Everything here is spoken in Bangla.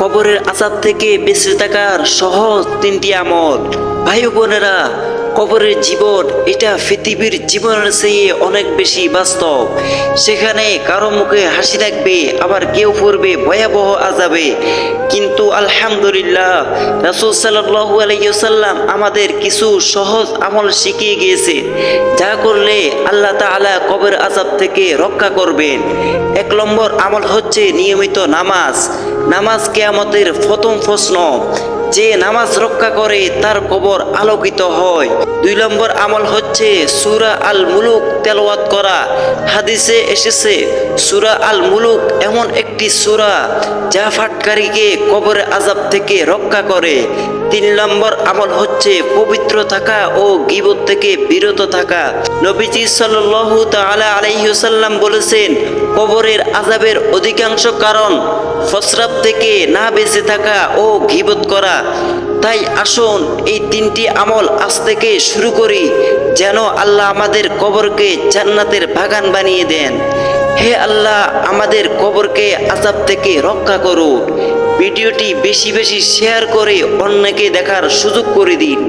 কবরের আযাব থেকে বেঁচে থাকার সহজ 3টি আমল। ভাই ও বোনেরা, কবরের জীবন এটা পৃথিবীর জীবনের চেয়ে অনেক বেশি বাস্তব। সেখানে কারো মুখে হাসি থাকবে, আবার কেউ পড়বে ভয়াবহ আযাবে। কিন্তু আলহামদুলিল্লাহ, রাসূল সাল্লাল্লাহু আলাইহি ওয়াসাল্লাম আমাদের কিছু সহজ আমল শিখিয়ে গিয়েছে, যা করলে আল্লাহ তাআলা কবর আযাব থেকে রক্ষা করবেন। 1 নম্বর আমল হচ্ছে নিয়মিত নামাজ। নামাজ কিয়ামতের প্রথম প্রশ্ন। যে নামাজ রক্ষা করে তার কবর আলোকিত হয়। 2 নম্বর আমল হচ্ছে সূরা আল মুলুক তেলাওয়াত করা। হাদিসে এসেছে সূরা আল মুলুক এমন একটি সূরা যা পাঠকারীকে কবরের আযাব থেকে রক্ষা করে। 3 নম্বর আমল হচ্ছে পবিত্র থাকা ও গীবত থেকে বিরত থাকা। নবীজি সাল্লাল্লাহু তাআলা আলাইহি ওয়াসাল্লাম বলেছেন, কবরের আযাবের অধিকাংশ কারণ প্রস্রাব থেকে না বেঁচে থাকা ও গীবত করা। তাই আসুন এই 3টি আমল আজ থেকে শুরু করি, যেন আল্লাহ আমাদের কবরকে জান্নাতের বাগান বানিয়ে দেন। হে আল্লাহ, আমাদের কবরকে আযাব থেকে রক্ষা করুন। ভিডিওটি বেশি বেশি শেয়ার করে অন্যকে দেখার সুযোগ করে দিন।